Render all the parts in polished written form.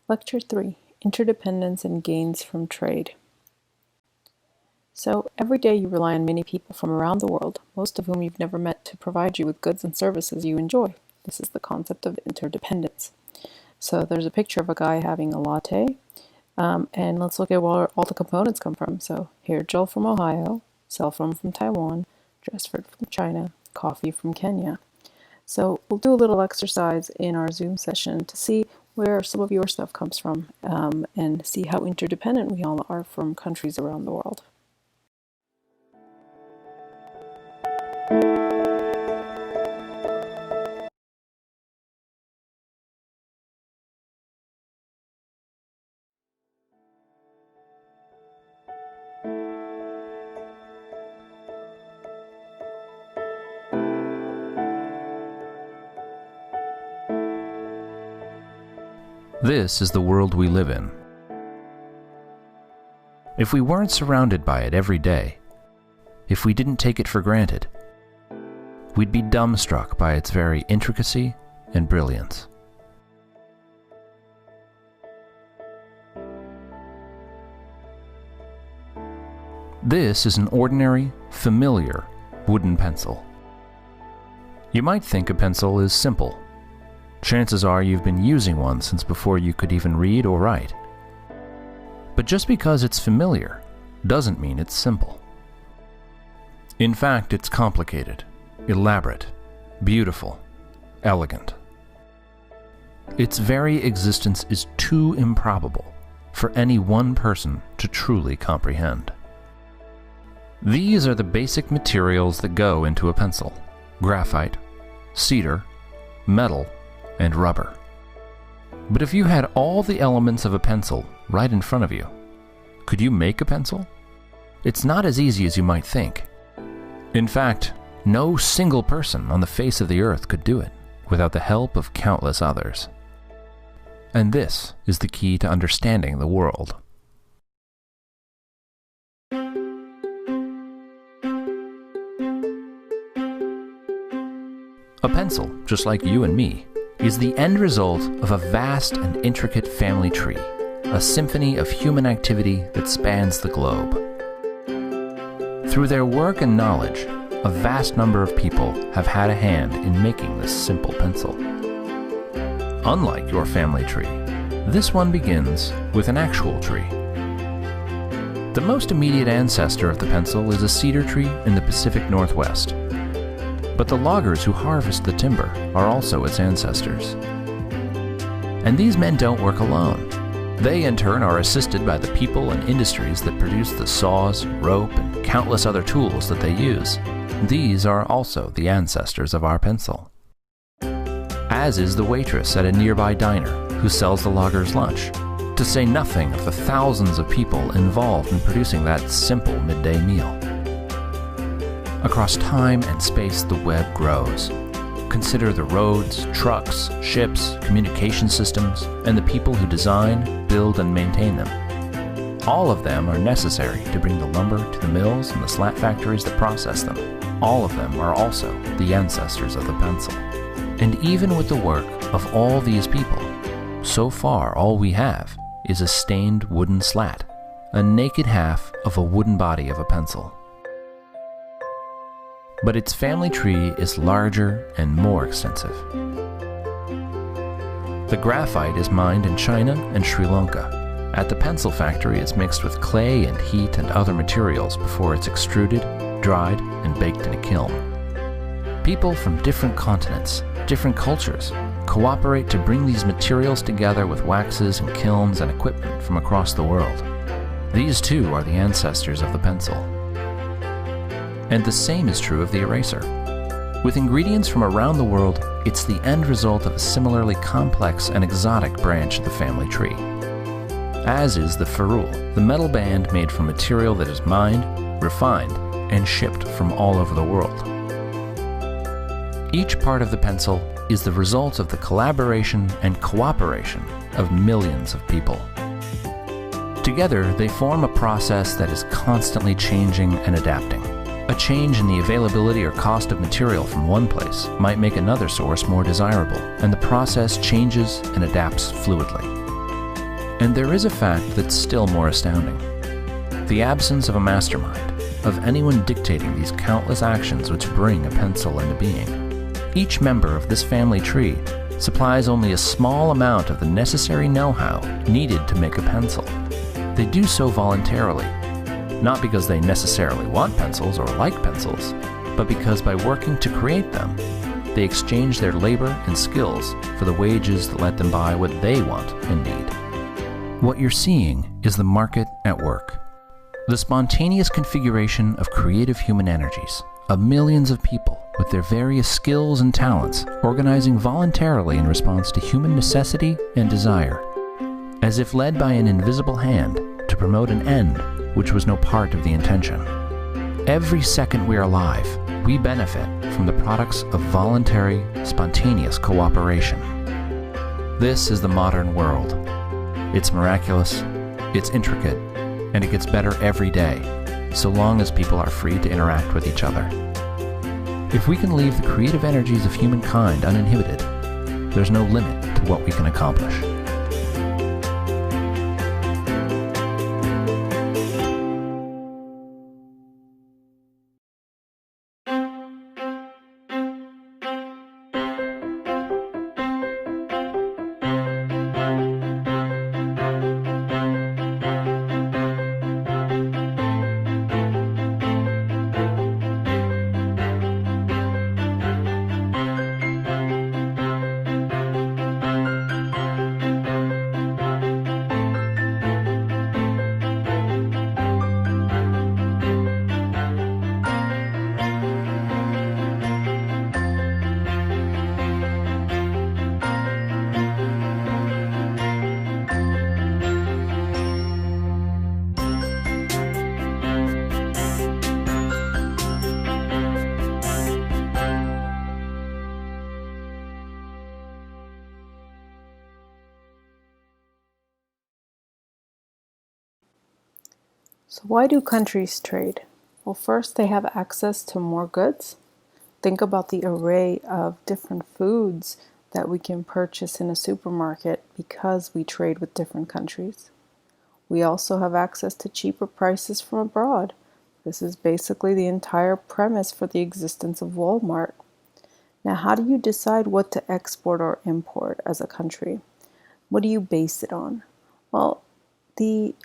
Lecture 3, Interdependence and Gains from Trade. So, every day you rely on many people from around the world, most of whom you've never met, to provide you with goods and services you enjoy. This is the concept of interdependence. So there's a picture of a guy having a latte, and let's look at where all the components come from. So here, Jill from Ohio, cell phone from Taiwan, Dressford from China, coffee from Kenya. So we'll do a little exercise in our Zoom session to see where some of your stuff comes from, and see how interdependent we all are from countries around the world. This is the world we live in. If we weren't surrounded by it every day, if we didn't take it for granted, we'd be dumbstruck by its very intricacy and brilliance. This is an ordinary, familiar wooden pencil. You might think a pencil is simple. Chances are you've been using one since before you could even read or write. But just because it's familiar doesn't mean it's simple. In fact, it's complicated, elaborate, beautiful, elegant. Its very existence is too improbable for any one person to truly comprehend. These are the basic materials that go into a pencil: graphite, cedar, metal, and rubber. But if you had all the elements of a pencil right in front of you, could you make a pencil? It's not as easy as you might think. In fact, no single person on the face of the earth could do it without the help of countless others. And this is the key to understanding the world. A pencil, just like you and me, is the end result of a vast and intricate family tree, a symphony of human activity that spans the globe. Through their work and knowledge, a vast number of people have had a hand in making this simple pencil. Unlike your family tree, this one begins with an actual tree. The most immediate ancestor of the pencil is a cedar tree in the Pacific Northwest. But the loggers who harvest the timber are also its ancestors. And these men don't work alone. They in turn are assisted by the people and industries that produce the saws, rope, and countless other tools that they use. These are also the ancestors of our pencil. As is the waitress at a nearby diner who sells the loggers lunch, to say nothing of the thousands of people involved in producing that simple midday meal. Across time and space, the web grows. Consider the roads, trucks, ships, communication systems, and the people who design, build, and maintain them. All of them are necessary to bring the lumber to the mills and the slat factories that process them. All of them are also the ancestors of the pencil. And even with the work of all these people, so far all we have is a stained wooden slat, a naked half of a wooden body of a pencil. But its family tree is larger and more extensive. The graphite is mined in China and Sri Lanka. At the pencil factory, it's mixed with clay and heat and other materials before it's extruded, dried, and baked in a kiln. People from different continents, different cultures, cooperate to bring these materials together with waxes and kilns and equipment from across the world. These too are the ancestors of the pencil. And the same is true of the eraser. With ingredients from around the world, it's the end result of a similarly complex and exotic branch of the family tree. As is the ferrule, the metal band made from material that is mined, refined, and shipped from all over the world. Each part of the pencil is the result of the collaboration and cooperation of millions of people. Together, they form a process that is constantly changing and adapting. A change in the availability or cost of material from one place might make another source more desirable, and the process changes and adapts fluidly. And there is a fact that's still more astounding. The absence of a mastermind, of anyone dictating these countless actions which bring a pencil into being. Each member of this family tree supplies only a small amount of the necessary know-how needed to make a pencil. They do so voluntarily, not because they necessarily want pencils or like pencils, but because by working to create them, they exchange their labor and skills for the wages that let them buy what they want and need. What you're seeing is the market at work. The spontaneous configuration of creative human energies, of millions of people with their various skills and talents organizing voluntarily in response to human necessity and desire, as if led by an invisible hand to promote an end which was no part of the intention. Every second we are alive, we benefit from the products of voluntary, spontaneous cooperation. This is the modern world. It's miraculous, it's intricate, and it gets better every day, so long as people are free to interact with each other. If we can leave the creative energies of humankind uninhibited, there's no limit to what we can accomplish. So why do countries trade? Well, first, they have access to more goods. Think about the array of different foods that we can purchase in a supermarket because we trade with different countries. We also have access to cheaper prices from abroad. This is basically the entire premise for the existence of Walmart. Now, how do you decide what to export or import as a country? What do you base it on? Well, the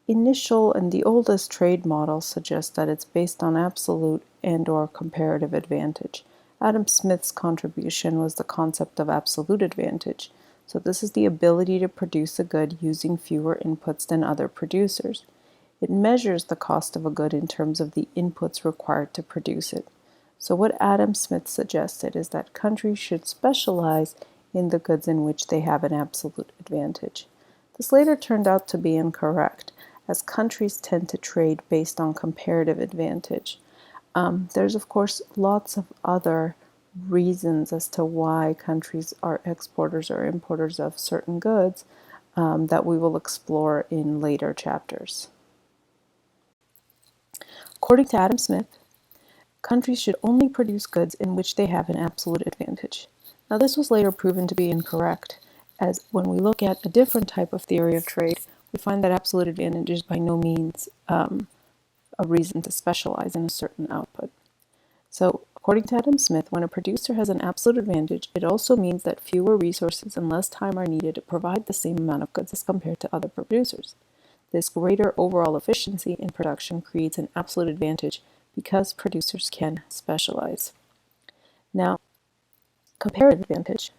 initial and the oldest trade model suggests that it's based on absolute and/or comparative advantage. Adam Smith's contribution was the concept of absolute advantage. So this is the ability to produce a good using fewer inputs than other producers. It measures the cost of a good in terms of the inputs required to produce it. So what Adam Smith suggested is that countries should specialize in the goods in which they have an absolute advantage. This later turned out to be incorrect, as countries tend to trade based on comparative advantage. There's, of course, lots of other reasons as to why countries are exporters or importers of certain goods that we will explore in later chapters. According to Adam Smith, countries should only produce goods in which they have an absolute advantage. Now, this was later proven to be incorrect, as when we look at a different type of theory of trade, we find that absolute advantage is by no means a reason to specialize in a certain output. So, according to Adam Smith, when a producer has an absolute advantage, it also means that fewer resources and less time are needed to provide the same amount of goods as compared to other producers. This greater overall efficiency in production creates an absolute advantage because producers can specialize. Now, comparative advantage.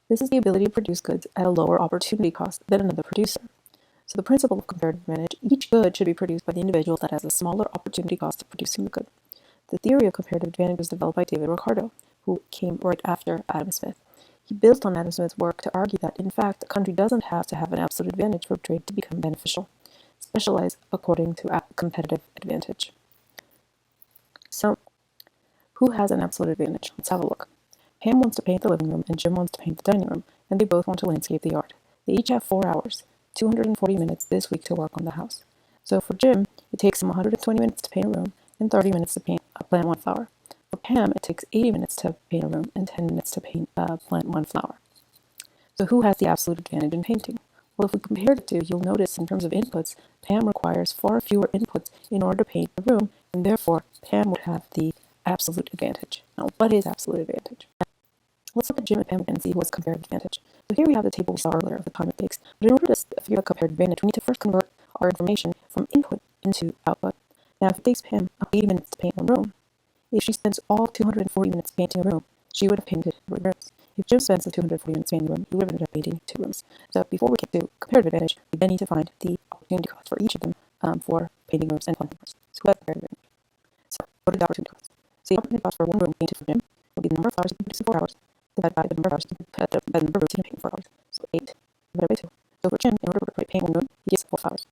This is the ability to produce goods at a lower opportunity cost than another producer. So the principle of comparative advantage, each good should be produced by the individual that has a smaller opportunity cost of producing the good. The theory of comparative advantage was developed by David Ricardo, who came right after Adam Smith. He built on Adam Smith's work to argue that, in fact, a country doesn't have to have an absolute advantage for trade to become beneficial. Specialize according to competitive advantage. So, who has an absolute advantage? Let's have a look. Pam wants to paint the living room and Jim wants to paint the dining room, and they both want to landscape the yard. They each have 4 hours, 240 minutes this week to work on the house. So for Jim, it takes him 120 minutes to paint a room and 30 minutes to plant one flower. For Pam, it takes 80 minutes to paint a room and 10 minutes to plant one flower. So who has the absolute advantage in painting? Well, if we compare the two, you'll notice in terms of inputs, Pam requires far fewer inputs in order to paint the room, and therefore Pam would have the absolute advantage. Now, what is absolute advantage? Let's look at Jim and Pam and see who has comparative advantage. So here we have the table we saw earlier of the time it takes. But in order to figure out comparative advantage, we need to first convert our information from input into output. Now, if it takes Pam 80 minutes to paint one room, if she spends all 240 minutes painting a room, she would have painted 3 rooms. If Jim spends the 240 minutes painting a room, he would have ended up painting 2 rooms. So before we get to comparative advantage, we then need to find the opportunity cost for each of them for painting rooms and funding rooms. So who has comparative advantage? So what are the opportunity costs? So the opportunity cost for one room painted for Jim will be the number of flowers he produced in 4 hours divided by the number of hours the number of rooms he can paint in 4 hours. So 8 divided by 2. So for Jim, in order to paint one room, he gets 4 flowers.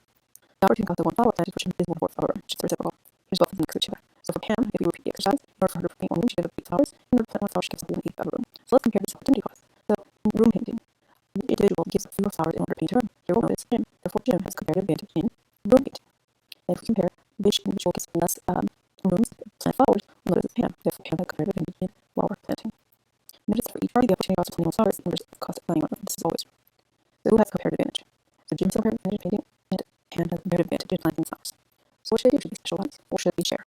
The opportunity cost of one flower planted for Jim is 1/4 flower room, which is reciprocal. Here's both of them next to each other. So for Pam, if we repeat the exercise, in order for her to paint one room, she gives up 8 flowers. In order to plant one flower, she gives up 1/8 of a room. So let's compare these opportunity costs. So in room painting, each individual gives up fewer flowers in order to paint a room. Here we'll notice Jim. Therefore, Jim has comparative advantage in room painting. And if we compare which individual gets less rooms plant flowers, we'll notice it's Pam. Therefore, Pam has comparative advantage in flower planting. Notice that for each party, the opportunity cost of planting one flower is the inverse of the cost of planting one room. This is always true. So who has comparative advantage? So Jim has comparative advantage in painting, and Pam has comparative advantage in planting flowers. So what should I do? Should we specialize or should we share?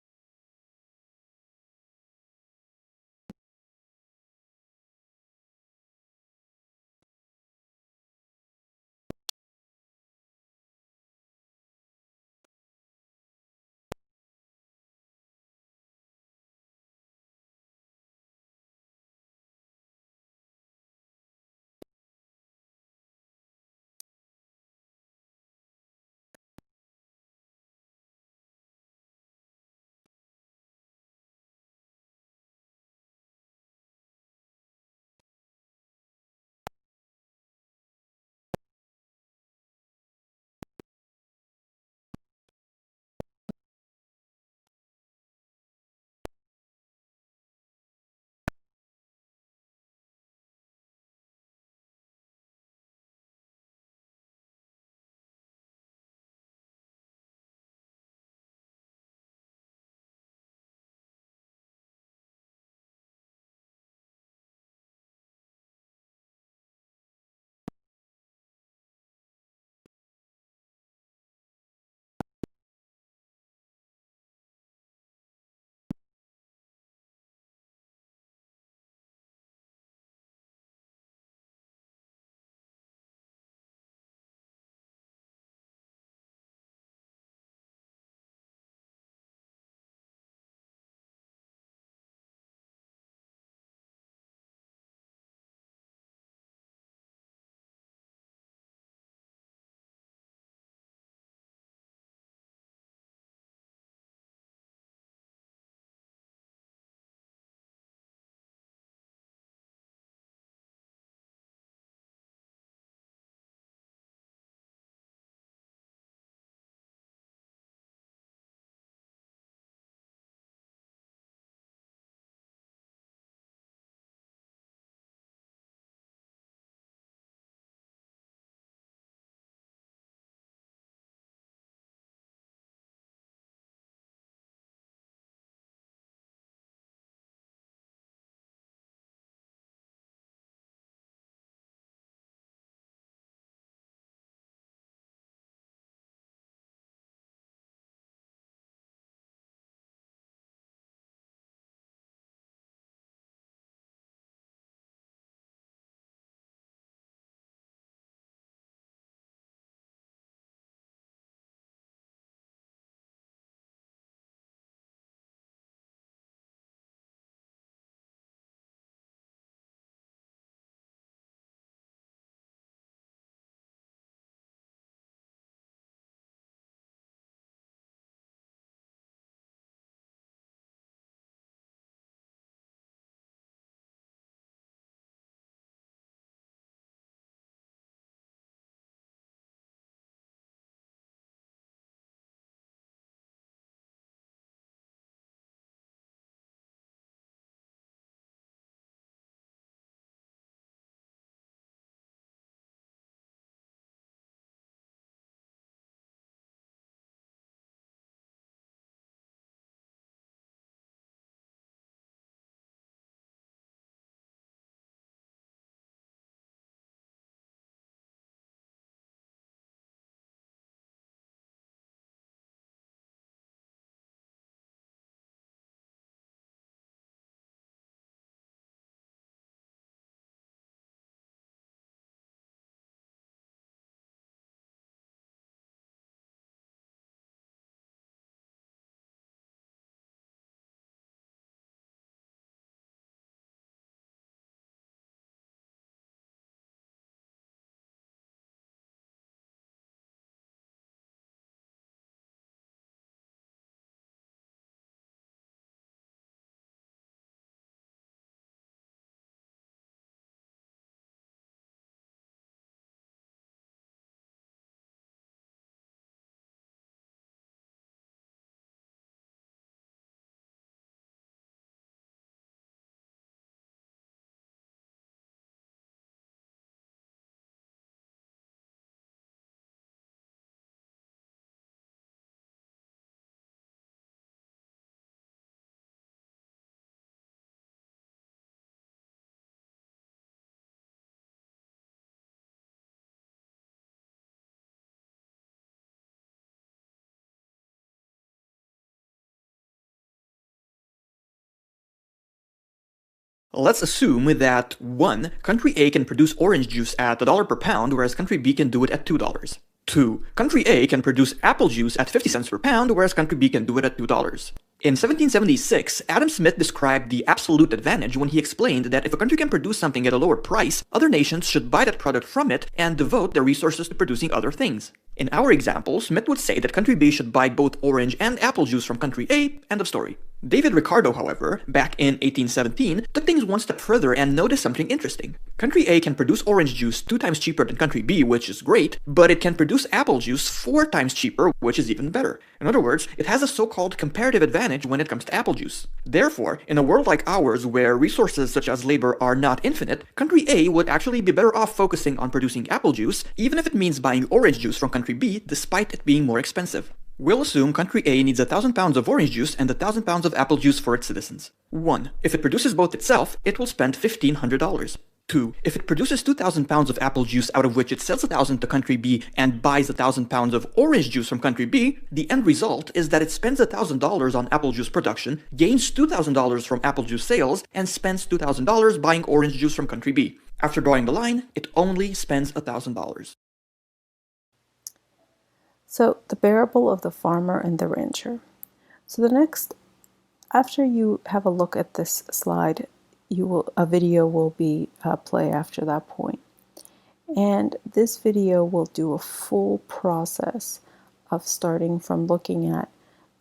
Let's assume that 1. Country A can produce orange juice at $1 per pound, whereas country B can do it at $2. 2. Country A can produce apple juice at 50 cents per pound, whereas country B can do it at $2. In 1776, Adam Smith described the absolute advantage when he explained that if a country can produce something at a lower price, other nations should buy that product from it and devote their resources to producing other things. In our example, Smith would say that country B should buy both orange and apple juice from country A, end of story. David Ricardo, however, back in 1817, took things one step further and noticed something interesting. Country A can produce orange juice 2 times cheaper than country B, which is great, but it can produce apple juice 4 times cheaper, which is even better. In other words, it has a so-called comparative advantage when it comes to apple juice. Therefore, in a world like ours where resources such as labor are not infinite, country A would actually be better off focusing on producing apple juice, even if it means buying orange juice from country B, despite it being more expensive. We'll assume country A needs 1,000 pounds of orange juice and 1,000 pounds of apple juice for its citizens. 1. If it produces both itself, it will spend $1,500. 2. If it produces 2,000 pounds of apple juice, out of which it sells 1,000 to country B and buys 1,000 pounds of orange juice from country B, the end result is that it spends $1,000 on apple juice production, gains $2,000 from apple juice sales, and spends $2,000 buying orange juice from country B. After drawing the line, it only spends $1,000. So the parable of the farmer and the rancher. So after you have a look at this slide, a video will be play after that point. And this video will do a full process of starting from looking at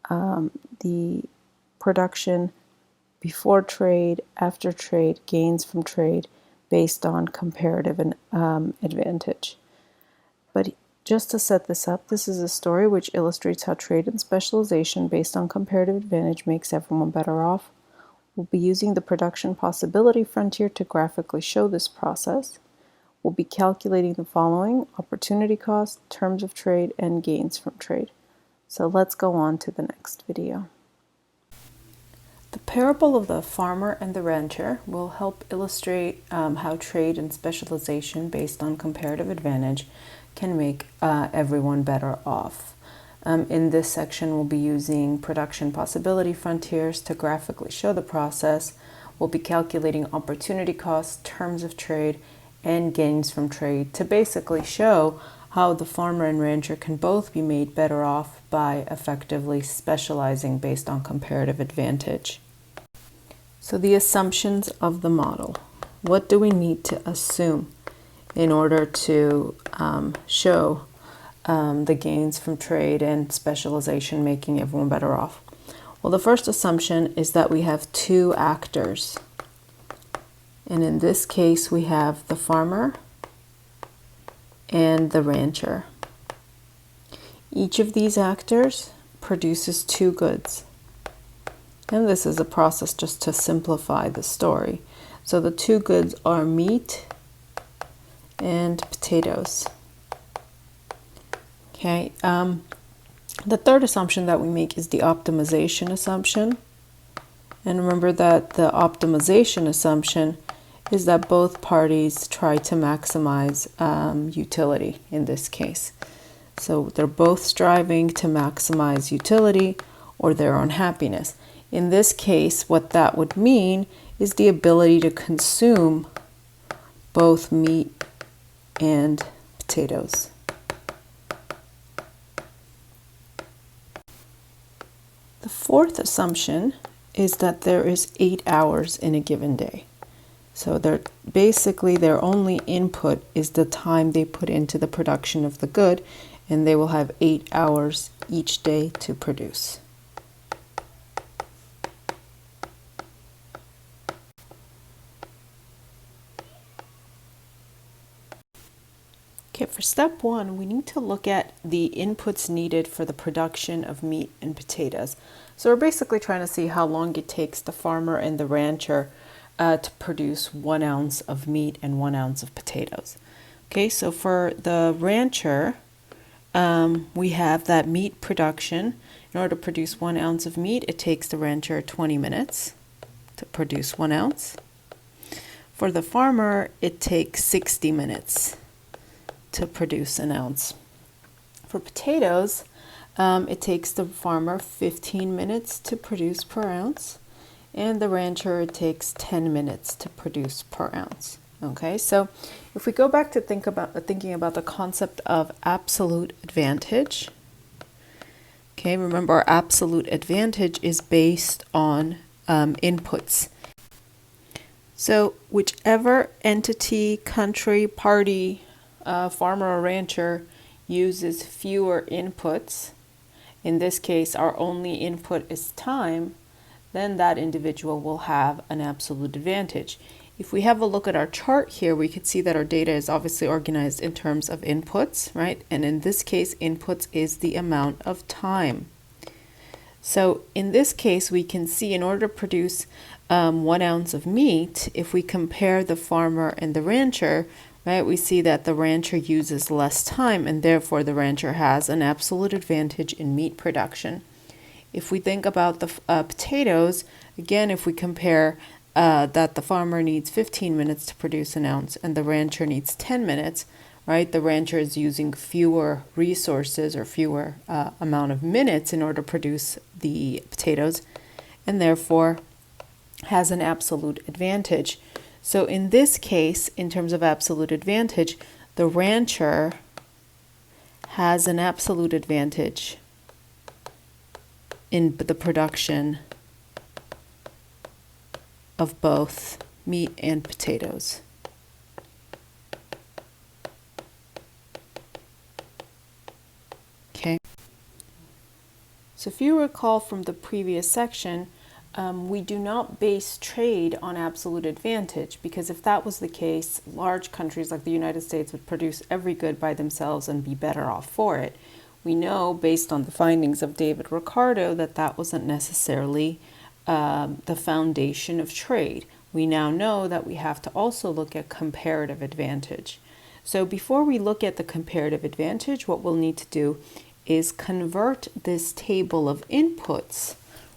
the production before trade, after trade, gains from trade based on comparative advantage. But just to set this up, this is a story which illustrates how trade and specialization based on comparative advantage makes everyone better off. We'll be using the production possibility frontier to graphically show this process. We'll be calculating the following: opportunity cost, terms of trade, and gains from trade. So let's go on to the next video. The parable of the farmer and the rancher will help illustrate how trade and specialization based on comparative advantage can make everyone better off. In this section, we'll be using production possibility frontiers to graphically show the process. We'll be calculating opportunity costs, terms of trade, and gains from trade to basically show how the farmer and rancher can both be made better off by effectively specializing based on comparative advantage. So the assumptions of the model. What do we need to assume in order to show the gains from trade and specialization making everyone better off? Well, the first assumption is that we have two actors. And in this case, we have the farmer and the rancher. Each of these actors produces two goods. And this is a process just to simplify the story. So the two goods are meat and potatoes. Okay, the third assumption that we make is the optimization assumption. And remember that the optimization assumption is that both parties try to maximize utility in this case. So they're both striving to maximize utility or their own happiness. In this case, what that would mean is the ability to consume both meat and potatoes. The fourth assumption is that there is 8 hours in a given day. So their only input is the time they put into the production of the good, and they will have 8 hours each day to produce. Okay, for step one, we need to look at the inputs needed for the production of meat and potatoes. So we're basically trying to see how long it takes the farmer and the rancher to produce 1 ounce of meat and 1 ounce of potatoes. Okay, so for the rancher, we have that meat production. In order to produce 1 ounce of meat, it takes the rancher 20 minutes to produce 1 ounce. For the farmer, it takes 60 minutes to produce 1 ounce. For potatoes, it takes the farmer 15 minutes to produce per ounce, and the rancher, it takes 10 minutes to produce per ounce. Okay, so if we go back to thinking about the concept of absolute advantage, okay, remember our absolute advantage is based on inputs. So whichever entity, country, party, farmer or rancher uses fewer inputs, in this case our only input is time, then that individual will have an absolute advantage. If we have a look at our chart here, we can see that our data is obviously organized in terms of inputs, right? And in this case, inputs is the amount of time. So in this case, we can see in order to produce 1 ounce of meat, if we compare the farmer and the rancher, right, we see that the rancher uses less time and therefore the rancher has an absolute advantage in meat production. If we think about the potatoes, again, if we compare that the farmer needs 15 minutes to produce an ounce and the rancher needs 10 minutes, right? The rancher is using fewer resources or fewer amount of minutes in order to produce the potatoes and therefore has an absolute advantage. So in this case, in terms of absolute advantage, the rancher has an absolute advantage in the production of both meat and potatoes. Okay. So if you recall from the previous section, we do not base trade on absolute advantage, because if that was the case, large countries like the United States would produce every good by themselves and be better off for it. We know, based on the findings of David Ricardo, that that wasn't necessarily the foundation of trade. We now know that we have to also look at comparative advantage. So before we look at the comparative advantage, what we'll need to do is convert this table of inputs,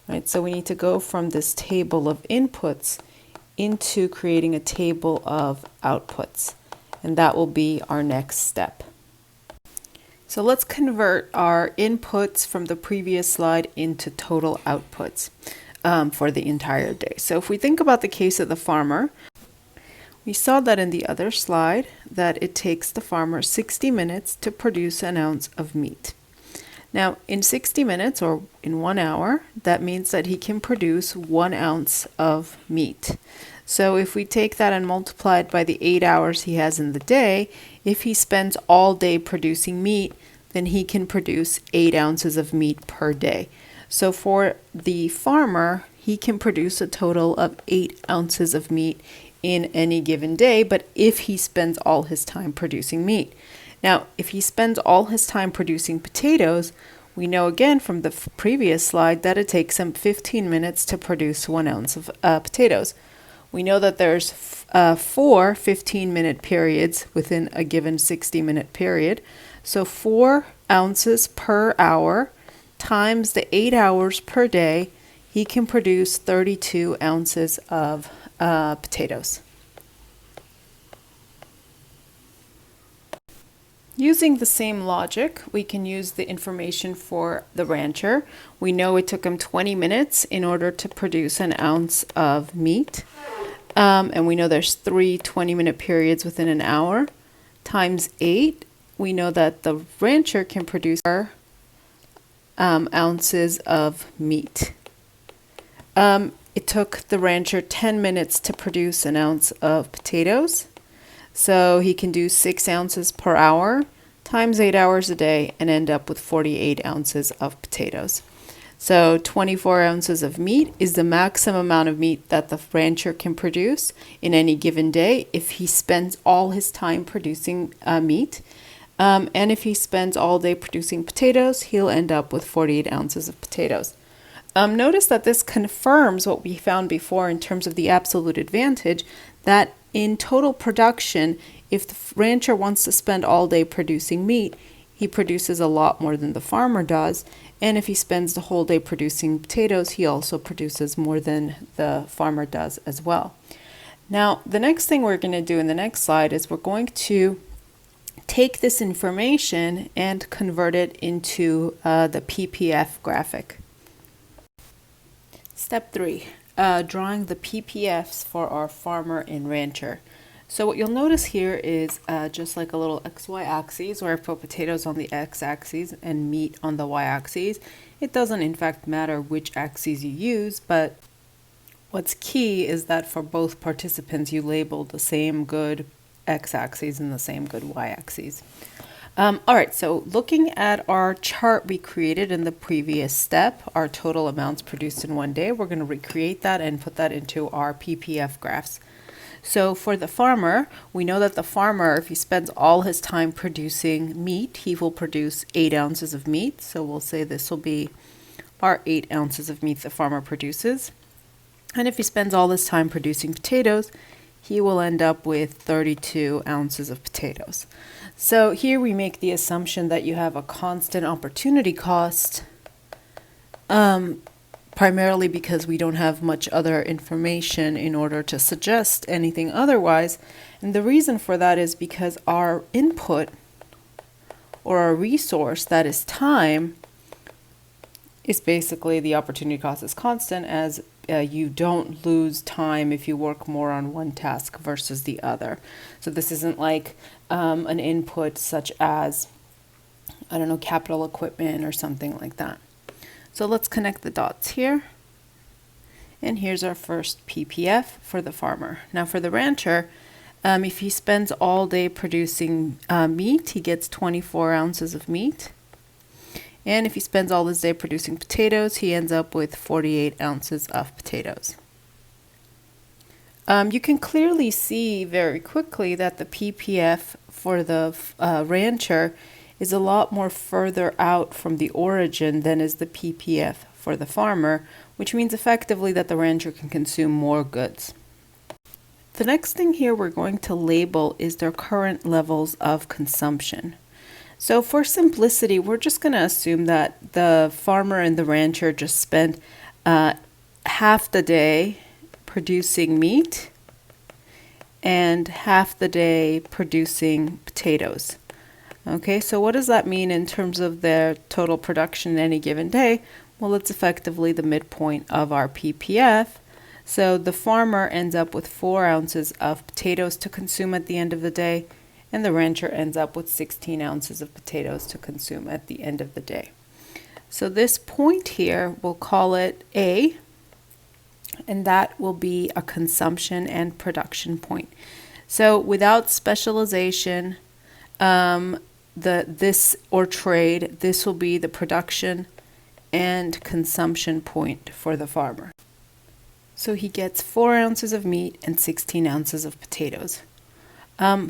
right? So we need to go from this table of inputs into creating a table of outputs, and that will be our next step. So let's convert our inputs from the previous slide into total outputs for the entire day. So if we think about the case of the farmer, we saw that in the other slide that it takes the farmer 60 minutes to produce an ounce of meat. Now in 60 minutes or in 1 hour, that means that he can produce 1 ounce of meat. So if we take that and multiply it by the 8 hours he has in the day, if he spends all day producing meat, then he can produce 8 ounces of meat per day. So for the farmer, he can produce a total of 8 ounces of meat in any given day, but if he spends all his time producing meat. Now, if he spends all his time producing potatoes, we know again from the previous slide that it takes him 15 minutes to produce 1 ounce of potatoes. We know that there's 4 15-minute periods within a given 60-minute period. So 4 ounces per hour times the 8 hours per day, he can produce 32 ounces of potatoes. Using the same logic, we can use the information for the rancher. We know it took him 20 minutes in order to produce an ounce of meat. And we know there's 3 20-minute periods within an hour. Times 8, we know that the rancher can produce ounces of meat. It took the rancher 10 minutes to produce an ounce of potatoes. So he can do 6 ounces per hour times 8 hours a day and end up with 48 ounces of potatoes. So 24 ounces of meat is the maximum amount of meat that the rancher can produce in any given day if he spends all his time producing meat. And if he spends all day producing potatoes, he'll end up with 48 ounces of potatoes. Notice that this confirms what we found before in terms of the absolute advantage, that in total production, if the rancher wants to spend all day producing meat, he produces a lot more than the farmer does. And if he spends the whole day producing potatoes, he also produces more than the farmer does as well. Now, the next thing we're going to do in the next slide is we're going to take this information and convert it into the PPF graphic. Step 3. drawing the PPFs for our farmer and rancher. So what you'll notice here is just like a little XY axis where I put potatoes on the X axis and meat on the Y axis. It doesn't in fact matter which axes you use, but what's key is that for both participants you label the same good X axis and the same good Y axis. All right, so looking at our chart we created in the previous step, our total amounts produced in one day, we're going to recreate that and put that into our PPF graphs. So for the farmer, we know that the farmer, if he spends all his time producing meat, he will produce 8 ounces of meat. So we'll say this will be our 8 ounces of meat the farmer produces. And if he spends all his time producing potatoes, he will end up with 32 ounces of potatoes. So here we make the assumption that you have a constant opportunity cost, primarily because we don't have much other information in order to suggest anything otherwise. And the reason for that is because our input or our resource, that is time, is basically the opportunity cost is constant, as you don't lose time if you work more on one task versus the other. So this isn't like an input such as, I don't know, capital equipment or something like that. So let's connect the dots here. And here's our first PPF for the farmer. Now for the rancher, if he spends all day producing meat, he gets 24 ounces of meat. And if he spends all his day producing potatoes, he ends up with 48 ounces of potatoes. You can clearly see very quickly that the PPF for the rancher is a lot more further out from the origin than is the PPF for the farmer, which means effectively that the rancher can consume more goods. The next thing here we're going to label is their current levels of consumption. So for simplicity, we're just going to assume that the farmer and the rancher just spent half the day producing meat and half the day producing potatoes. Okay, so what does that mean in terms of their total production in any given day? Well, it's effectively the midpoint of our PPF. So the farmer ends up with 4 ounces of potatoes to consume at the end of the day, and the rancher ends up with 16 ounces of potatoes to consume at the end of the day. So this point here, we'll call it A, and that will be a consumption and production point. So without specialization, this or trade, this will be the production and consumption point for the farmer. So he gets 4 ounces of meat and 16 ounces of potatoes.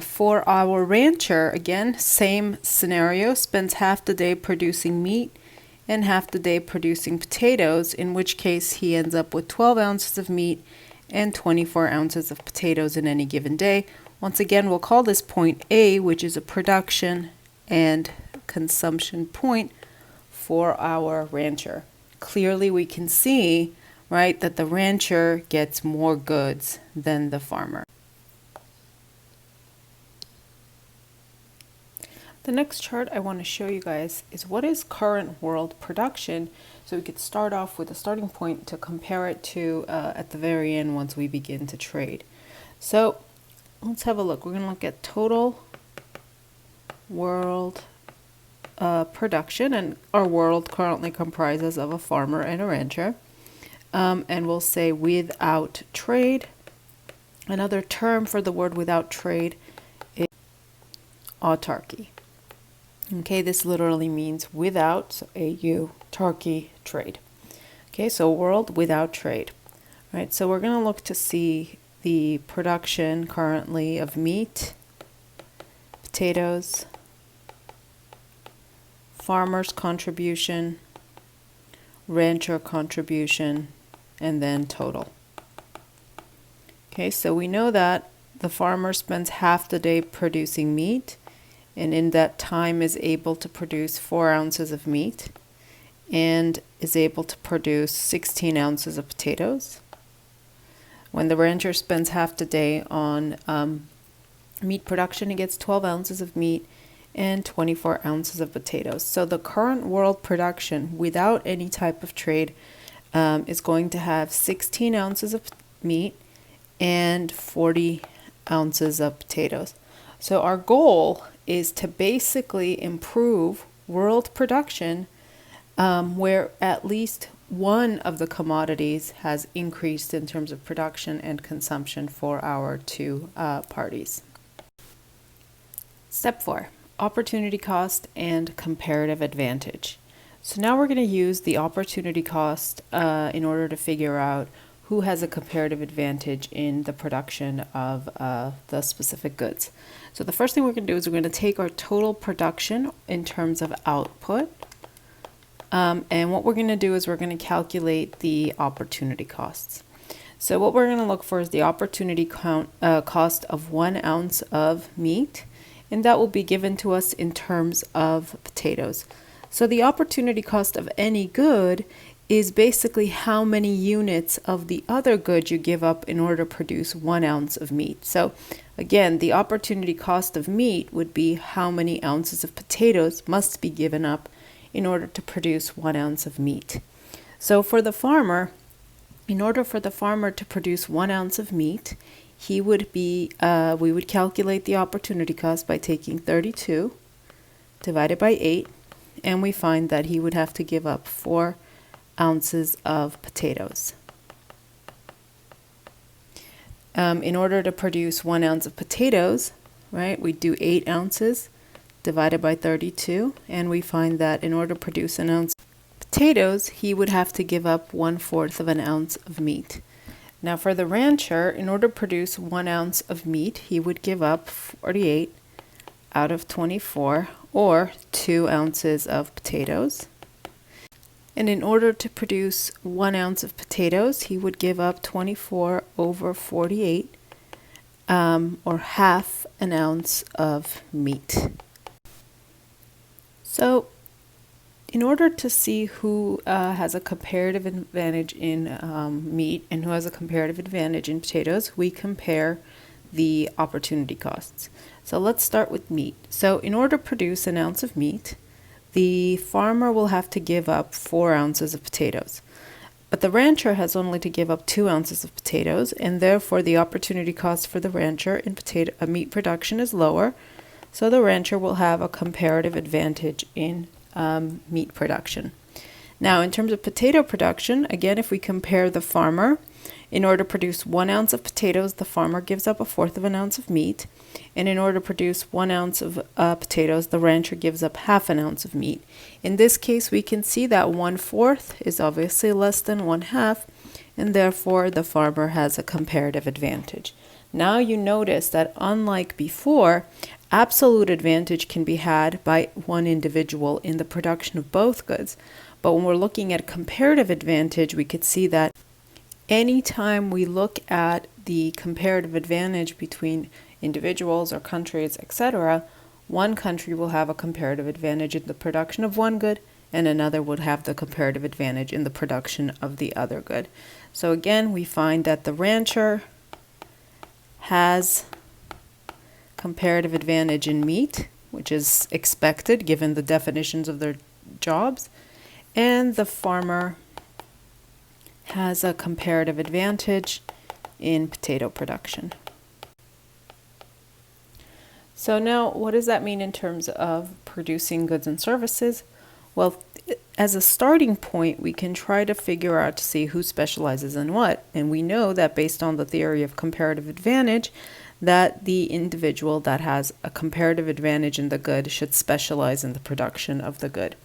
For our rancher, again, same scenario, spends half the day producing meat and half the day producing potatoes, in which case he ends up with 12 ounces of meat and 24 ounces of potatoes in any given day. Once again, we'll call this point A, which is a production and consumption point for our rancher. Clearly we can see, right, that the rancher gets more goods than the farmer. The next chart I want to show you guys is what is current world production, so we could start off with a starting point to compare it to at the very end once we begin to trade. So let's have a look. We're going to look at total world production, and our world currently comprises of a farmer and a rancher, and we'll say without trade. Another term for the word without trade is autarky. Okay, this literally means without, so AU, tarky, trade. Okay, so world without trade. All right, so we're going to look to see the production currently of meat, potatoes, farmer's contribution, rancher contribution, and then total. Okay, so we know that the farmer spends half the day producing meat, and in that time is able to produce 4 ounces of meat and is able to produce 16 ounces of potatoes. When the rancher spends half the day on meat production, he gets 12 ounces of meat and 24 ounces of potatoes. So the current world production without any type of trade is going to have 16 ounces of meat and 40 ounces of potatoes. So our goal is to basically improve world production where at least one of the commodities has increased in terms of production and consumption for our two parties. Step 4, opportunity cost and comparative advantage. So now we're going to use the opportunity cost in order to figure out who has a comparative advantage in the production of the specific goods. So the first thing we're going to do is we're going to take our total production in terms of output. And what we're going to do is we're going to calculate the opportunity costs. So what we're going to look for is the opportunity cost of 1 ounce of meat, and that will be given to us in terms of potatoes. So the opportunity cost of any good is basically how many units of the other good you give up in order to produce 1 ounce of meat. So again, the opportunity cost of meat would be how many ounces of potatoes must be given up in order to produce 1 ounce of meat. So for the farmer, in order for the farmer to produce 1 ounce of meat, we would calculate the opportunity cost by taking 32 divided by 8, and we find that he would have to give up 4 ounces of potatoes. In order to produce 1 ounce of potatoes, right, we do 8 ounces divided by 32, and we find that in order to produce an ounce of potatoes, he would have to give up 1/4 of an ounce of meat. Now for the rancher, in order to produce 1 ounce of meat, he would give up 48 out of 24, or 2 ounces of potatoes. And in order to produce 1 ounce of potatoes, he would give up 24 over 48, or half an ounce of meat. So in order to see who has a comparative advantage in meat and who has a comparative advantage in potatoes, we compare the opportunity costs. So let's start with meat. So in order to produce an ounce of meat, the farmer will have to give up 4 ounces of potatoes. But the rancher has only to give up 2 ounces of potatoes, and therefore the opportunity cost for the rancher in meat production is lower. So the rancher will have a comparative advantage in meat production. Now, in terms of potato production, again, if we compare the farmer, in order to produce 1 ounce of potatoes, the farmer gives up 1/4 of an ounce of meat. And in order to produce 1 ounce of potatoes, the rancher gives up half an ounce of meat. In this case, we can see that 1/4 is obviously less than 1/2, and therefore the farmer has a comparative advantage. Now you notice that unlike before, absolute advantage can be had by one individual in the production of both goods. But when we're looking at comparative advantage, we could see that anytime we look at the comparative advantage between individuals or countries, etc., one country will have a comparative advantage in the production of one good, and another would have the comparative advantage in the production of the other good. So again, we find that the rancher has comparative advantage in meat, which is expected given the definitions of their jobs, and the farmer has a comparative advantage in potato production. So now, what does that mean in terms of producing goods and services? Well, as a starting point, we can try to figure out to see who specializes in what. And we know that based on the theory of comparative advantage, that the individual that has a comparative advantage in the good should specialize in the production of the good.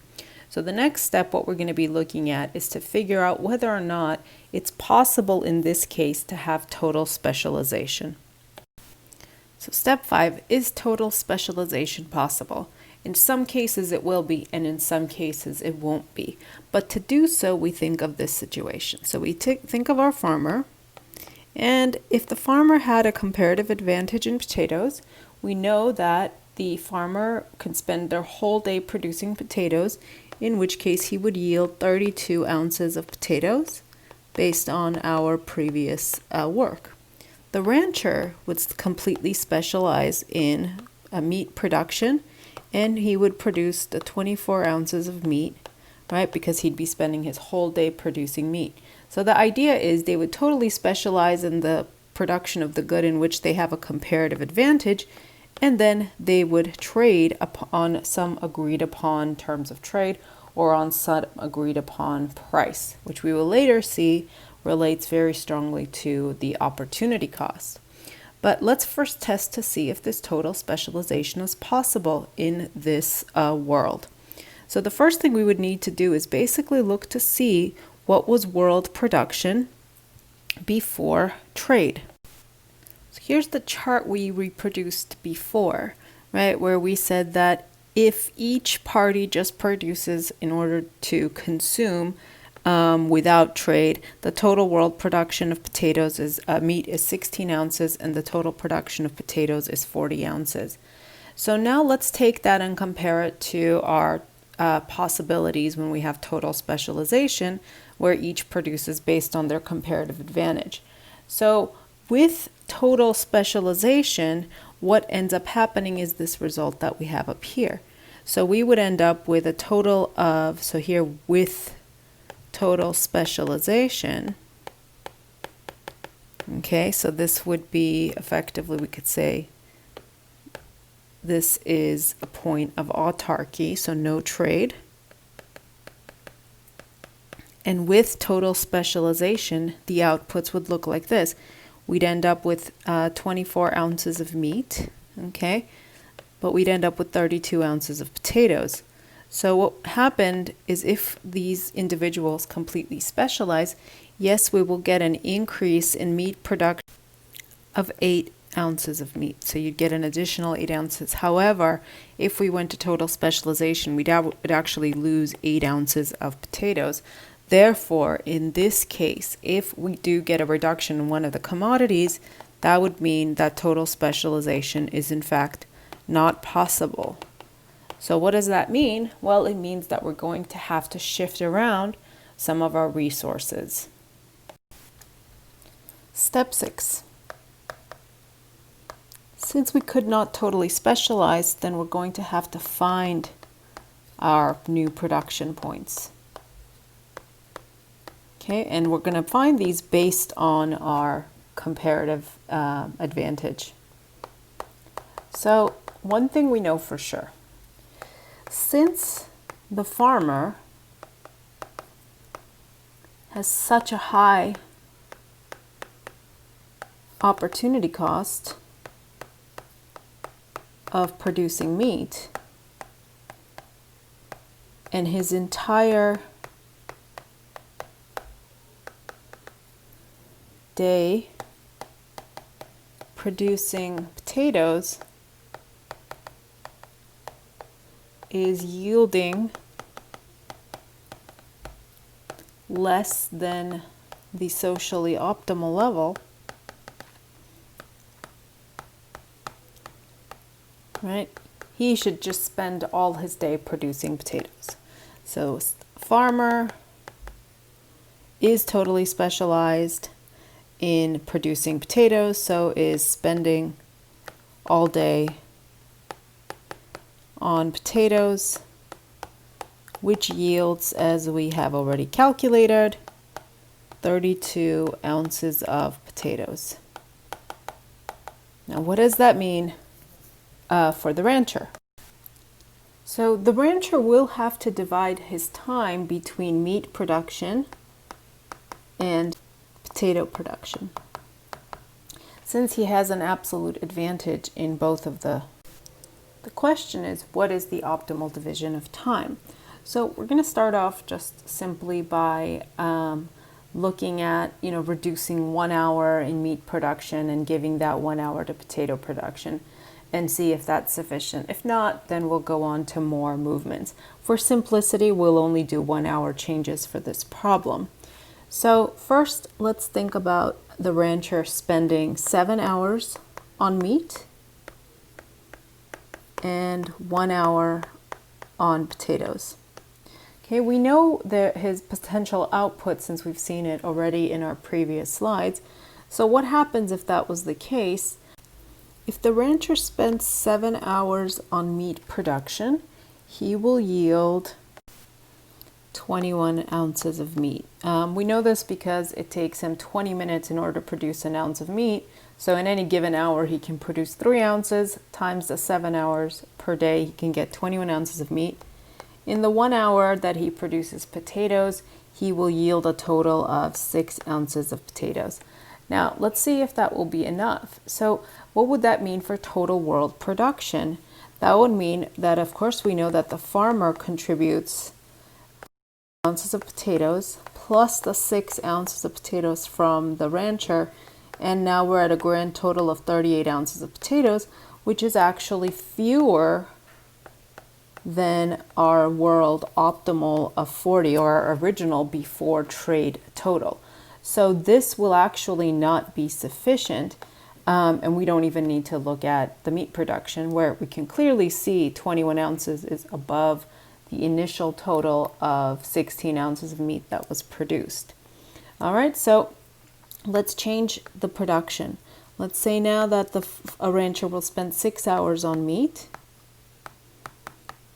So the next step, what we're going to be looking at, is to figure out whether or not it's possible in this case to have total specialization. So step 5, is total specialization possible? In some cases it will be, and in some cases it won't be. But to do so, we think of this situation. So we think of our farmer, and if the farmer had a comparative advantage in potatoes, we know that the farmer can spend their whole day producing potatoes, in which case he would yield 32 ounces of potatoes based on our previous work. The rancher would completely specialize in meat production, and he would produce the 24 ounces of meat right? Because he'd be spending his whole day producing meat. So the idea is they would totally specialize in the production of the good in which they have a comparative advantage, and then they would trade on some agreed upon terms of trade or on some agreed upon price, which we will later see relates very strongly to the opportunity cost. But let's first test to see if this total specialization is possible in this world. So the first thing we would need to do is basically look to see what was world production before trade. So here's the chart we reproduced before, right, where we said that if each party just produces in order to consume without trade, the total world production of potatoes is meat is 16 ounces and the total production of potatoes is 40 ounces. So now let's take that and compare it to our possibilities when we have total specialization, where each produces based on their comparative advantage. So with total specialization, what ends up happening is this result that we have up here. So we would end up with a total of, so here with total specialization, okay, so this would be effectively, we could say, this is a point of autarky, so no trade. And with total specialization, the outputs would look like this. We'd end up with 24 ounces of meat, okay, but we'd end up with 32 ounces of potatoes. So what happened is if these individuals completely specialize, yes, we will get an increase in meat production of 8 ounces of meat. So you'd get an additional 8 ounces. However, if we went to total specialization, would actually lose 8 ounces of potatoes. Therefore, in this case, if we do get a reduction in one of the commodities, that would mean that total specialization is in fact not possible. So what does that mean? Well, it means that we're going to have to shift around some of our resources. Step 6. Since we could not totally specialize, then we're going to have to find our new production points. Okay, and we're going to find these based on our comparative advantage. So one thing we know for sure, since the farmer has such a high opportunity cost of producing meat, and his entire day producing potatoes is yielding less than the socially optimal level, right? He should just spend all his day producing potatoes. So farmer is totally specialized in producing potatoes, so is spending all day on potatoes, which yields, as we have already calculated, 32 ounces of potatoes. Now, what does that mean for the rancher? So the rancher will have to divide his time between meat production and potato production, since he has an absolute advantage in both of the question is, what is the optimal division of time? So we're going to start off just simply by looking at, reducing 1 hour in meat production and giving that 1 hour to potato production and see if that's sufficient. If not, then we'll go on to more movements. For simplicity, we'll only do 1 hour changes for this problem. So first, let's think about the rancher spending 7 hours on meat and 1 hour on potatoes. Okay, we know that his potential output, since we've seen it already in our previous slides. So what happens if that was the case? If the rancher spends 7 hours on meat production, he will yield 21 ounces of meat. We know this because it takes him 20 minutes in order to produce an ounce of meat. So in any given hour, he can produce 3 ounces times the 7 hours per day. He can get 21 ounces of meat. In the 1 hour that he produces potatoes, he will yield a total of 6 ounces of potatoes. Now, let's see if that will be enough. So what would that mean for total world production? That would mean that, of course, we know that the farmer contributes ounces of potatoes plus the 6 ounces of potatoes from the rancher, and now we're at a grand total of 38 ounces of potatoes, which is actually fewer than our world optimal of 40, or our original before trade total. So this will actually not be sufficient, and we don't even need to look at the meat production, where we can clearly see 21 ounces is above the initial total of 16 ounces of meat that was produced. All right, so let's change the production. Let's say now that a rancher will spend 6 hours on meat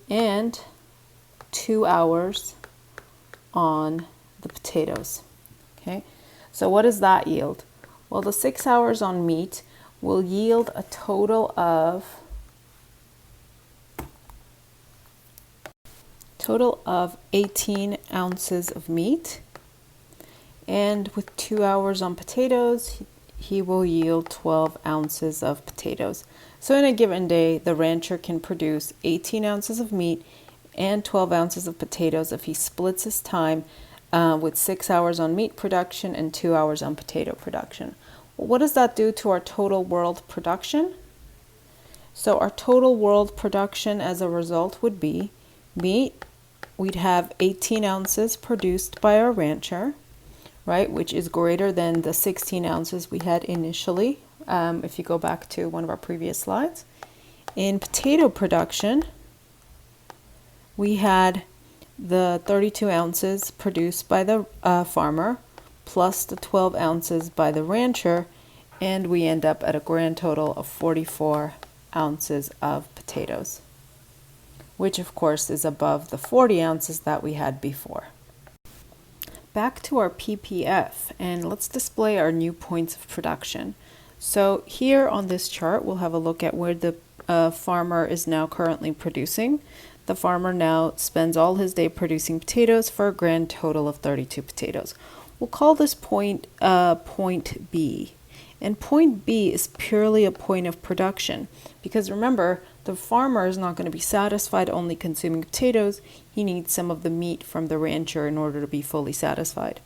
and 2 hours on the potatoes. Okay, so what does that yield? Well, the 6 hours on meat will yield a total of 18 ounces of meat, and with 2 hours on potatoes, he will yield 12 ounces of potatoes. So in a given day, the rancher can produce 18 ounces of meat and 12 ounces of potatoes if he splits his time with 6 hours on meat production and 2 hours on potato production. Well, what does that do to our total world production? So our total world production as a result would be meat. We'd have 18 ounces produced by our rancher, right, which is greater than the 16 ounces we had initially, if you go back to one of our previous slides. In potato production, we had the 32 ounces produced by the farmer plus the 12 ounces by the rancher, and we end up at a grand total of 44 ounces of potatoes, which of course is above the 40 ounces that we had before. Back to our PPF, and let's display our new points of production. So here on this chart, we'll have a look at where the farmer is now currently producing. The farmer now spends all his day producing potatoes for a grand total of 32 potatoes. We'll call this point point B. And point B is purely a point of production, because remember, the farmer is not going to be satisfied only consuming potatoes. He needs some of the meat from the rancher in order to be fully satisfied.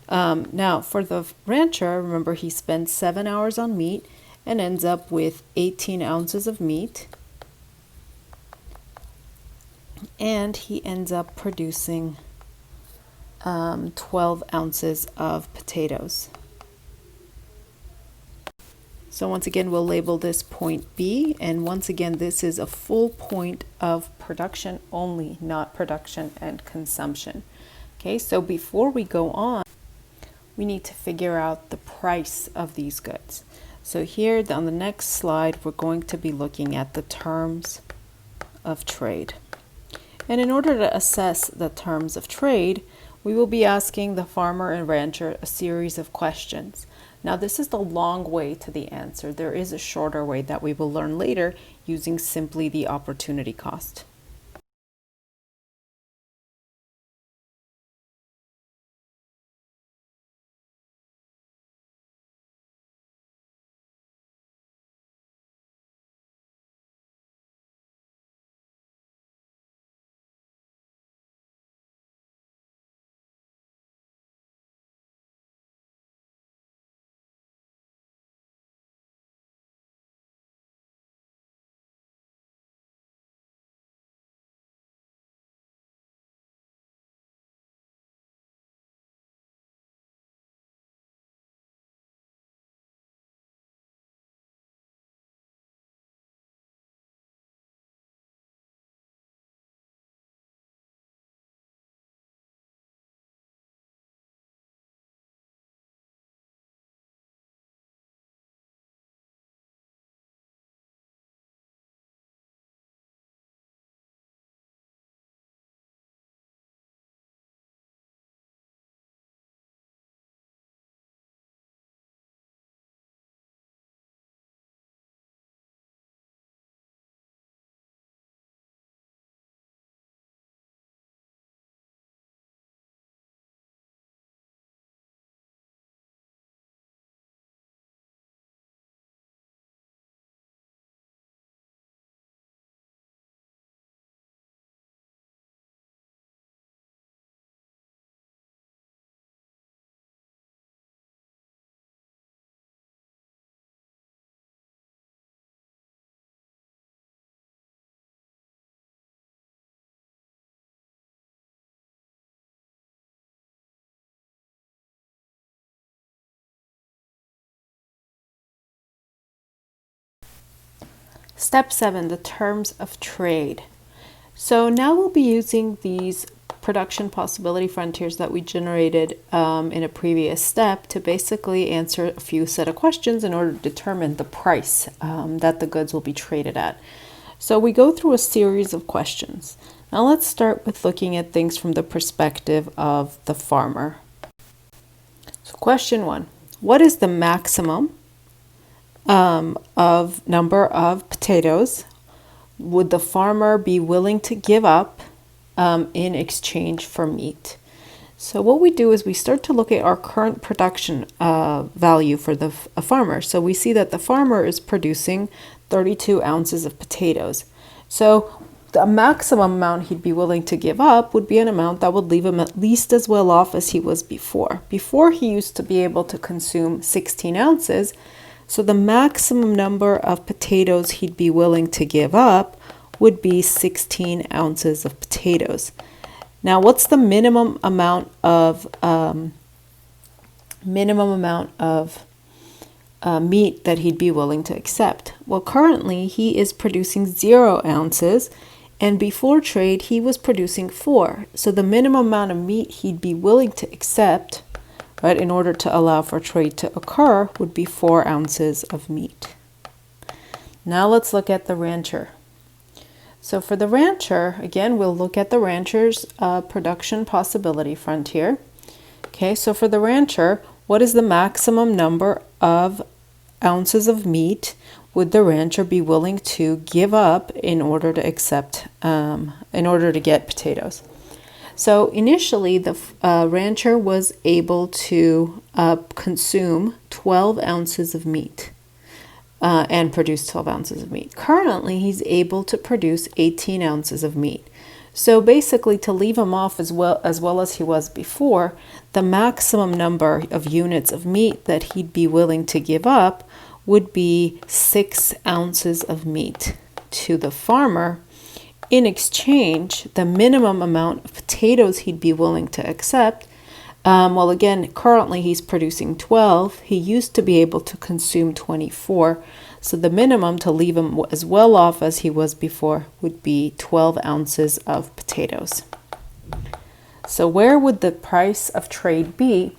Now, for the rancher, remember, he spends 7 hours on meat and ends up with 18 ounces of meat. And he ends up producing 12 ounces of potatoes. So once again, we'll label this point B, and once again, this is a full point of production only, not production and consumption. Okay, so before we go on, we need to figure out the price of these goods. So here on the next slide, we're going to be looking at the terms of trade. And in order to assess the terms of trade, we will be asking the farmer and rancher a series of questions. Now, this is the long way to the answer. There is a shorter way that we will learn later using simply the opportunity cost. Step 7, the terms of trade. So now we'll be using these production possibility frontiers that we generated in a previous step to basically answer a few set of questions in order to determine the price that the goods will be traded at. So we go through a series of questions. Now let's start with looking at things from the perspective of the farmer. So question 1, what is the maximum of number of potatoes would the farmer be willing to give up in exchange for meat? So what we do is we start to look at our current production value for the farmer. So we see that the farmer is producing 32 ounces of potatoes. So the maximum amount he'd be willing to give up would be an amount that would leave him at least as well off as he was before. Before, he used to be able to consume 16 ounces. So the maximum number of potatoes he'd be willing to give up would be 16 ounces of potatoes. Now, what's the minimum amount of meat that he'd be willing to accept? Well, currently he is producing 0 ounces, and before trade he was producing 4. So the minimum amount of meat he'd be willing to accept, right, in order to allow for trade to occur, would be 4 ounces of meat. Now let's look at the rancher. So for the rancher, again, we'll look at the rancher's production possibility frontier. Okay, so for the rancher, what is the maximum number of ounces of meat would the rancher be willing to give up in order to accept, in order to get potatoes? So initially, the rancher was able to consume 12 ounces of meat and produce 12 ounces of meat. Currently, he's able to produce 18 ounces of meat. So basically, to leave him off as well as he was before, the maximum number of units of meat that he'd be willing to give up would be 6 ounces of meat to the farmer. In exchange, the minimum amount of potatoes he'd be willing to accept, well, again, currently he's producing 12. He used to be able to consume 24. So the minimum to leave him as well off as he was before would be 12 ounces of potatoes. So where would the price of trade be?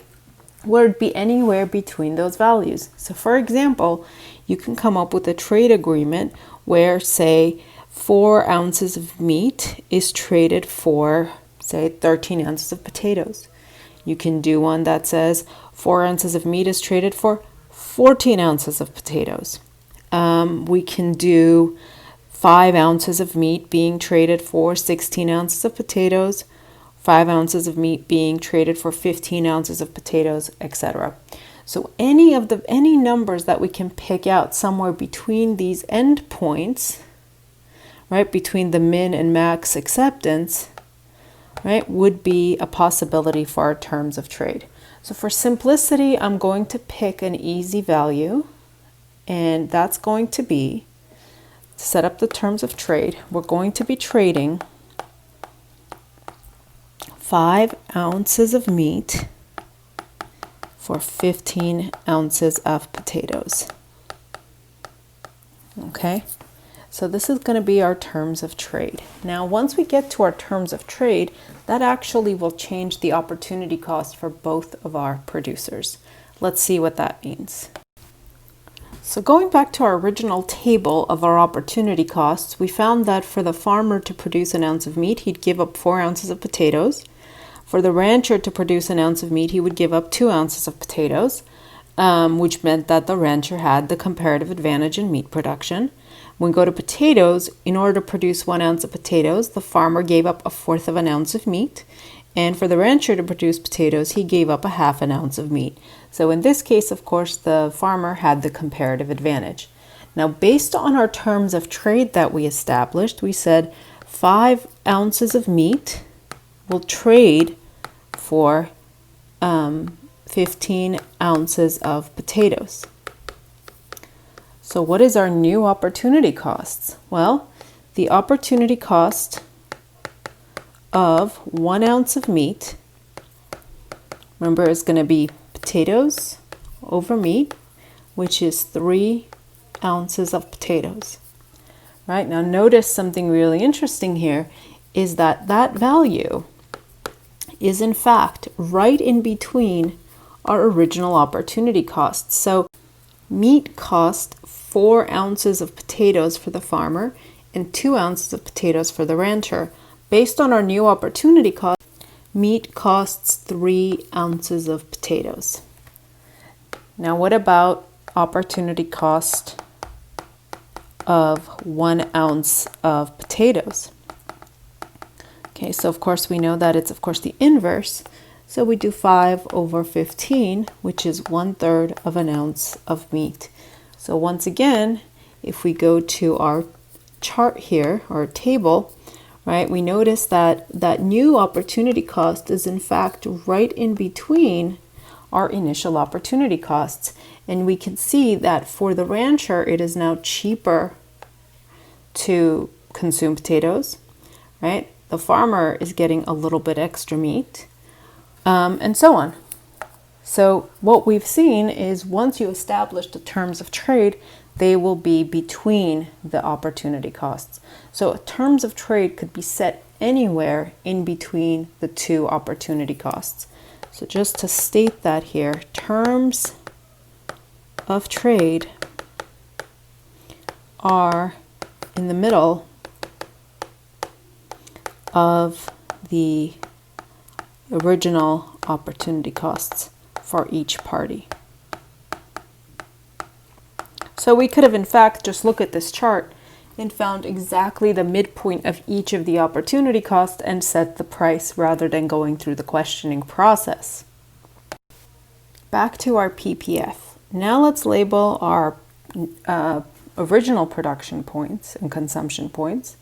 Would it be anywhere between those values? So for example, you can come up with a trade agreement where, say, 4 ounces of meat is traded for, say, 13 ounces of potatoes. You can do one that says 4 ounces of meat is traded for 14 ounces of potatoes. We can do 5 ounces of meat being traded for 16 ounces of potatoes, 5 ounces of meat being traded for 15 ounces of potatoes, etc. So any numbers that we can pick out somewhere between these endpoints, right, between the min and max acceptance, right, would be a possibility for our terms of trade. So for simplicity, I'm going to pick an easy value, and that's going to be, to set up the terms of trade, we're going to be trading 5 ounces of meat for 15 ounces of potatoes. Okay? So this is going to be our terms of trade. Now, once we get to our terms of trade, that actually will change the opportunity cost for both of our producers. Let's see what that means. So going back to our original table of our opportunity costs, we found that for the farmer to produce an ounce of meat, he'd give up 4 ounces of potatoes. For the rancher to produce an ounce of meat, he would give up 2 ounces of potatoes, which meant that the rancher had the comparative advantage in meat production. When we go to potatoes, in order to produce 1 ounce of potatoes, the farmer gave up 1/4 of an ounce of meat. And for the rancher to produce potatoes, he gave up 1/2 an ounce of meat. So in this case, of course, the farmer had the comparative advantage. Now, based on our terms of trade that we established, we said 5 ounces of meat will trade for 15 ounces of potatoes. So what is our new opportunity costs? Well, the opportunity cost of 1 ounce of meat, remember, is going to be potatoes over meat, which is 3 ounces of potatoes. right? Now notice something really interesting here is that that value is in fact right in between our original opportunity costs. So meat cost 4 ounces of potatoes for the farmer and 2 ounces of potatoes for the rancher. Based on our new opportunity cost, meat costs 3 ounces of potatoes. Now what about opportunity cost of 1 ounce of potatoes? Okay, so of course we know that it's of course the inverse. So we do 5 over 15, which is 1/3 of an ounce of meat. So once again, if we go to our chart here, our table, right, we notice that that new opportunity cost is in fact right in between our initial opportunity costs. And we can see that for the rancher, it is now cheaper to consume potatoes, right? The farmer is getting a little bit extra meat, and so on. So what we've seen is once you establish the terms of trade, they will be between the opportunity costs. So terms of trade could be set anywhere in between the two opportunity costs. So just to state that here, terms of trade are in the middle of the original opportunity costs for each party. So we could have in fact just looked at this chart and found exactly the midpoint of each of the opportunity costs and set the price rather than going through the questioning process. Back to our PPF. Now let's label our original production points and consumption points,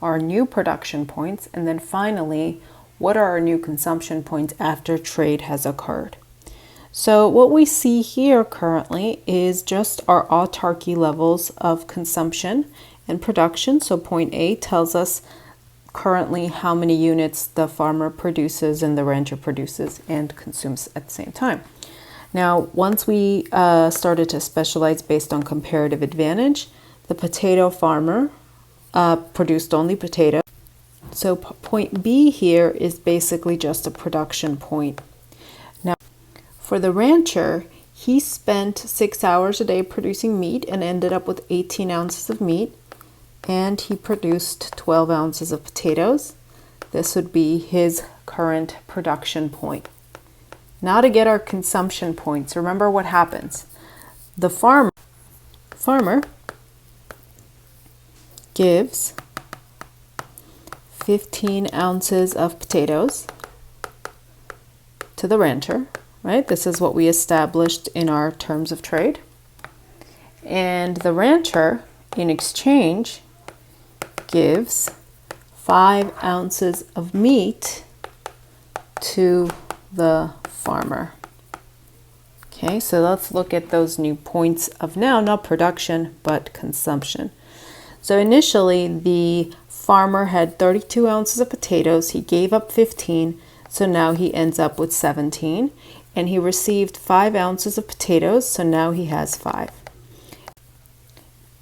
our new production points, and then finally, what are our new consumption points after trade has occurred? So what we see here currently is just our autarky levels of consumption and production. So point A tells us currently how many units the farmer produces and the rancher produces and consumes at the same time. Now, once we started to specialize based on comparative advantage, the potato farmer produced only potato. So point B here is basically just a production point. Now, for the rancher, he spent 6 hours a day producing meat and ended up with 18 ounces of meat, and he produced 12 ounces of potatoes. This would be his current production point. Now to get our consumption points, remember what happens. The farmer gives 15 ounces of potatoes to the rancher, right? This is what we established in our terms of trade. And the rancher, in exchange, gives 5 ounces of meat to the farmer. Okay, so let's look at those new points of now, not production, but consumption. So initially, the farmer had 32 ounces of potatoes. He gave up 15, so now he ends up with 17. And he received 5 ounces of potatoes, so now he has 5.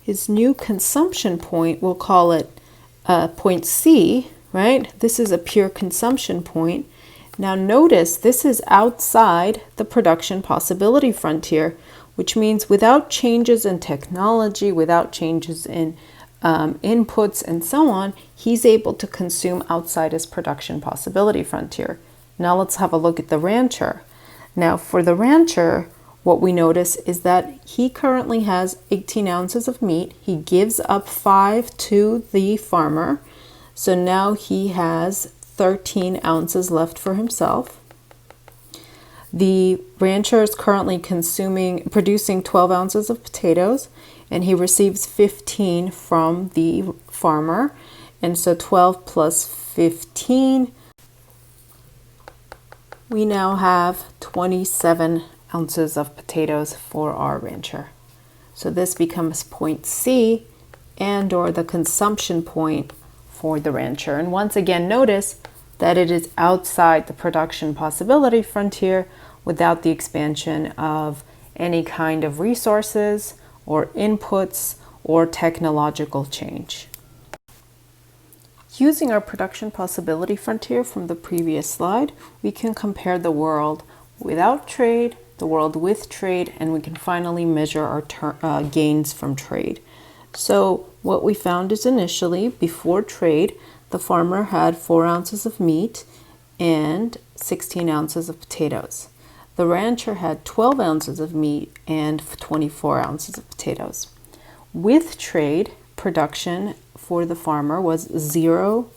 His new consumption point, we'll call it point C, right? This is a pure consumption point. Now notice this is outside the production possibility frontier, which means without changes in technology, without changes in inputs and so on, he's able to consume outside his production possibility frontier. Now let's have a look at the rancher. Now for the rancher, what we notice is that he currently has 18 ounces of meat. He gives up 5 to the farmer. So now he has 13 ounces left for himself. The rancher is currently producing 12 ounces of potatoes, and he receives 15 from the farmer. And so 12 plus 15, we now have 27 ounces of potatoes for our rancher. So this becomes point C and or the consumption point for the rancher. And once again, notice that it is outside the production possibility frontier without the expansion of any kind of resources or inputs or technological change. Using our production possibility frontier from the previous slide, we can compare the world without trade, the world with trade, and we can finally measure our gains from trade. So what we found is initially, before trade, the farmer had 4 ounces of meat and 16 ounces of potatoes. The rancher had 12 ounces of meat and 24 ounces of potatoes. With trade, production for the farmer was 0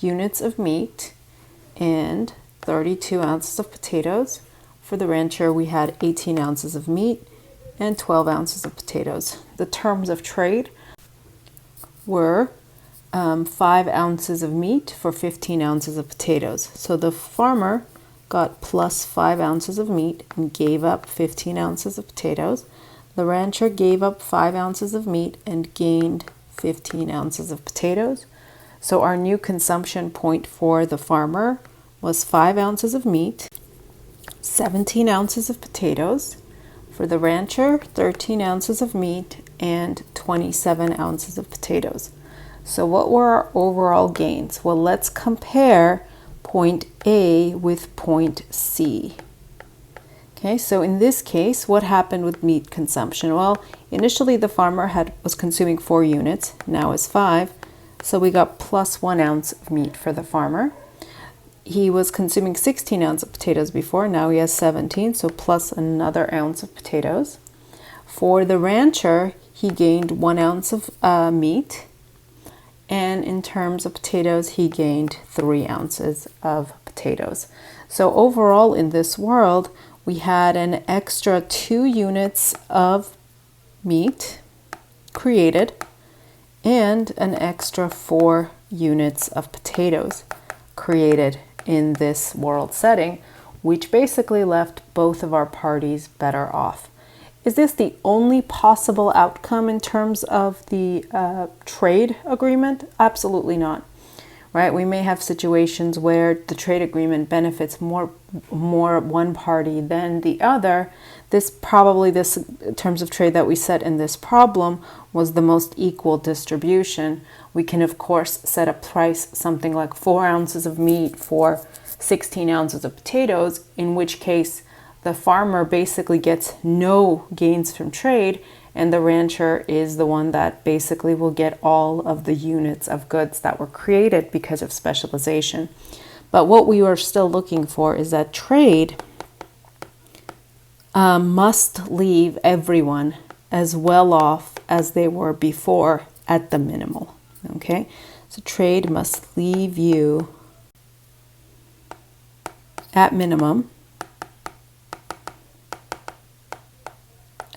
units of meat and 32 ounces of potatoes. For the rancher, we had 18 ounces of meat and 12 ounces of potatoes. The terms of trade were 5 ounces of meat for 15 ounces of potatoes. So the farmer got plus 5 ounces of meat and gave up 15 ounces of potatoes. The rancher gave up 5 ounces of meat and gained 15 ounces of potatoes. So our new consumption point for the farmer was 5 ounces of meat, 17 ounces of potatoes. For the rancher, 13 ounces of meat and 27 ounces of potatoes. So what were our overall gains? Well, let's compare point A with point C. Okay, so in this case, what happened with meat consumption? Well, initially the farmer was consuming 4 units, now is 5, so we got plus 1 ounce of meat for the farmer. He was consuming 16 ounces of potatoes before, now he has 17, so plus another ounce of potatoes. For the rancher, he gained 1 ounce of meat, and in terms of potatoes, he gained 3 ounces of potatoes. So overall in this world, we had an extra 2 units of meat created and an extra 4 units of potatoes created in this world setting, which basically left both of our parties better off. Is this the only possible outcome in terms of the trade agreement? Absolutely not. Right? We may have situations where the trade agreement benefits more one party than the other. This terms of trade that we set in this problem was the most equal distribution. We can of course set a price something like 4 ounces of meat for 16 ounces of potatoes, in which case the farmer basically gets no gains from trade, and the rancher is the one that basically will get all of the units of goods that were created because of specialization. But what we are still looking for is that trade must leave everyone as well off as they were before at the minimal. Okay, so trade must leave you at minimum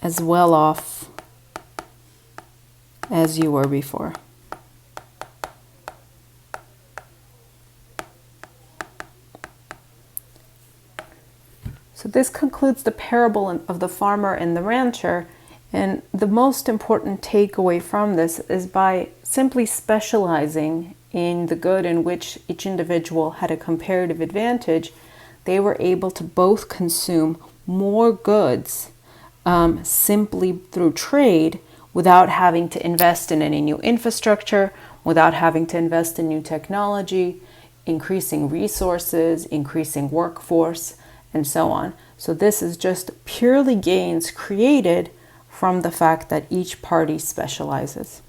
as well off as you were before. So this concludes the parable of the farmer and the rancher, and the most important takeaway from this is by simply specializing in the good in which each individual had a comparative advantage, they were able to both consume more goods simply through trade, without having to invest in any new infrastructure, without having to invest in new technology, increasing resources, increasing workforce, and so on. So this is just purely gains created from the fact that each party specializes.